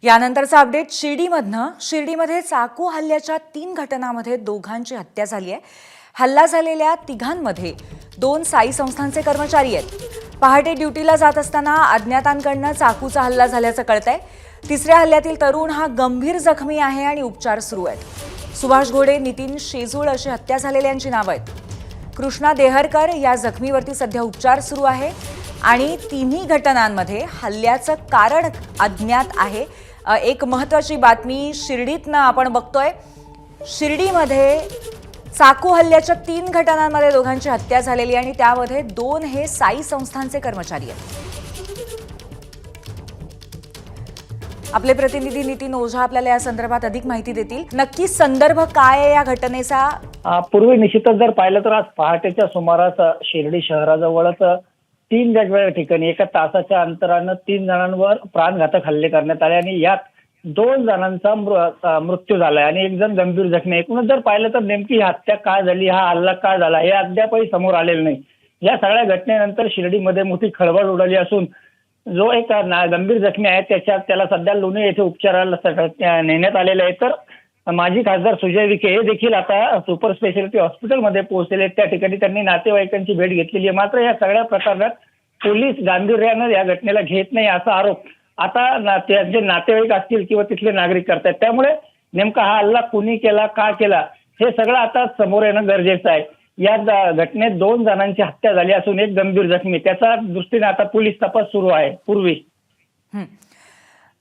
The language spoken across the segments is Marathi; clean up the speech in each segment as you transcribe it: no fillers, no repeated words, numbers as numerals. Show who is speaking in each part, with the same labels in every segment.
Speaker 1: यानंतरचा अपडेट शिर्डीमध्ये चाकू हल्ल्याच्या 3 घटनांमध्ये दोघांची हत्या झाली आहे। हल्ला झालेल्या तिघांमध्ये 2 साई संस्थांचे कर्मचारी आहेत। पहाटे ड्युटीला जात असताना अज्ञातांकडून चाकूचा हल्ला झाल्याचं कळतंय। तिसऱ्या हल्ल्यातील तरुण हा गंभीर जखमी आहे आणि उपचार सुरू आहेत। सुभाष घोडे, नितीन शेजूळ अशी हत्या झालेल्यांची नावं आहेत। कृष्णा देहरकर या जखमीवरती सध्या उपचार सुरू आहे आणि तिन्ही घटनांमध्ये हल्ल्याचं कारण अज्ञात आहे। एक महत्त्वाची बातमी शिर्डीतनं आपण बघतोय। शिर्डीमध्ये चाकू हल्ल्याच्या 3 घटनांमध्ये दोघांची हत्या झालेली आणि त्यामध्ये 2 हे साई संस्थांचे कर्मचारी आहेत। आपले प्रतिनिधी नितीन ओझा आपल्याला या संदर्भात अधिक माहिती देतील। नक्की संदर्भ काय आहे या घटनेचा?
Speaker 2: पूर्वी निश्चितच जर पाहिलं तर आज पहाटेच्या सुमारास शिर्डी शहराजवळच 3 वेगवेगळ्या ठिकाणी एका तासाच्या अंतरानं 3 जणांवर प्राणघातक हल्ले करण्यात आले आणि यात 2 जणांचा मृत्यू झालाय आणि 1 जण गंभीर जखमी आहे। एकूणच जर पाहिलं तर नेमकी हत्या काय झाली, हा हल्ला काय झाला हे अद्यापही समोर आलेलं नाही। या सगळ्या घटनेनंतर शिर्डीमध्ये मोठी खळबळ उडाली असून जो एक गंभीर जखमी आहे त्याला सध्या लोणी येथे उपचाराला नेण्यात आलेले आहे। तर माजी खासदार सुजय विखे हे देखील आता सुपर स्पेशालिटी हॉस्पिटलमध्ये पोहोचलेले। त्या ठिकाणी त्यांनी नातेवाईकांची भेट घेतलेली आहे। मात्र या सगळ्या प्रकरणात पोलीस गांभीर्यानं या घटनेला घेत नाही असा आरोप आता जे नातेवाईक असतील किंवा तिथले नागरिक करतात। त्यामुळे नेमका हा हल्ला कुणी केला, का केला हे सगळं आता समोर येणं गरजेचं आहे। या घटनेत 2 जणांची हत्या झाली असून 1 गंभीर जखमी, त्याच्या दृष्टीने आता पोलीस तपास सुरू आहे। पूर्वी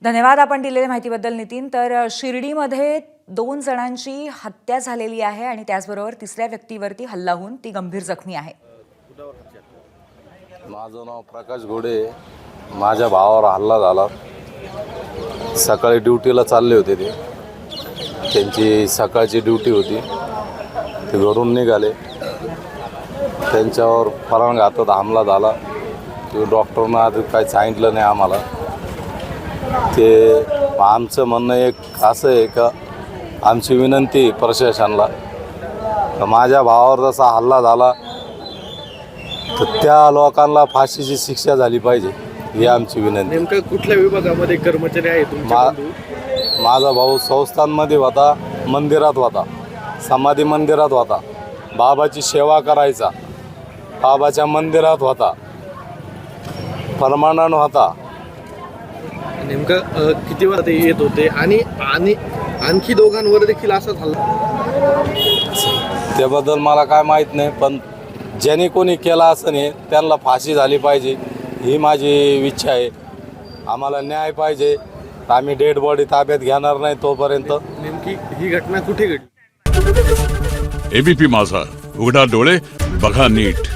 Speaker 1: धन्यवाद आपण दिलेल्या माहितीबद्दल नितीन। तर शिर्डीमध्ये 2 जणांची हत्या झालेली आहे आणि त्याचबरोबर तिसऱ्या व्यक्तीवरती हल्ला होऊन ती गंभीर जखमी आहे।
Speaker 3: माझं नाव प्रकाश घोडे। माझ्या भावावर हल्ला झाला। सकाळी ड्युटीला चालले होते त्यांची सकाळची ड्युटी होती। ते घरून निघाले, त्यांच्यावर प्राणघातक हमला झाला। ते डॉक्टरनं आज काही सांगितलं नाही आम्हाला। ते आमचं म्हणणं एक असं आहे का आमची विनंती प्रशासनाला तर माझ्या भावावर जसा हल्ला झाला तर त्या लोकांना फाशीची शिक्षा झाली पाहिजे ही आमची विनंती।
Speaker 4: नेमकं कुठल्या विभागामध्ये कर्मचारी आहे तुमचा?
Speaker 3: माझा भाऊ संस्थांमध्ये होता, मंदिरात होता, समाधी मंदिरात होता, बाबाची सेवा करायचा, बाबाच्या मंदिरात होता, परमानंद होता।
Speaker 4: नेमकं किती वाजता येत होते आणि आणखी दोघांवर देखील असा झाला?
Speaker 3: त्याबद्दल मला काय माहीत नाही, पण ज्याने कोणी केला असं नाही त्यांना फाशी झाली पाहिजे ही माझी इच्छा आहे। आम्हाला न्याय पाहिजे। आम्ही डेड बॉडी ताब्यात घेणार नाही तोपर्यंत।
Speaker 4: नेमकी ही घटना कुठे घडली?
Speaker 5: एबीपी माझा, उघडा डोळे बघा नीट।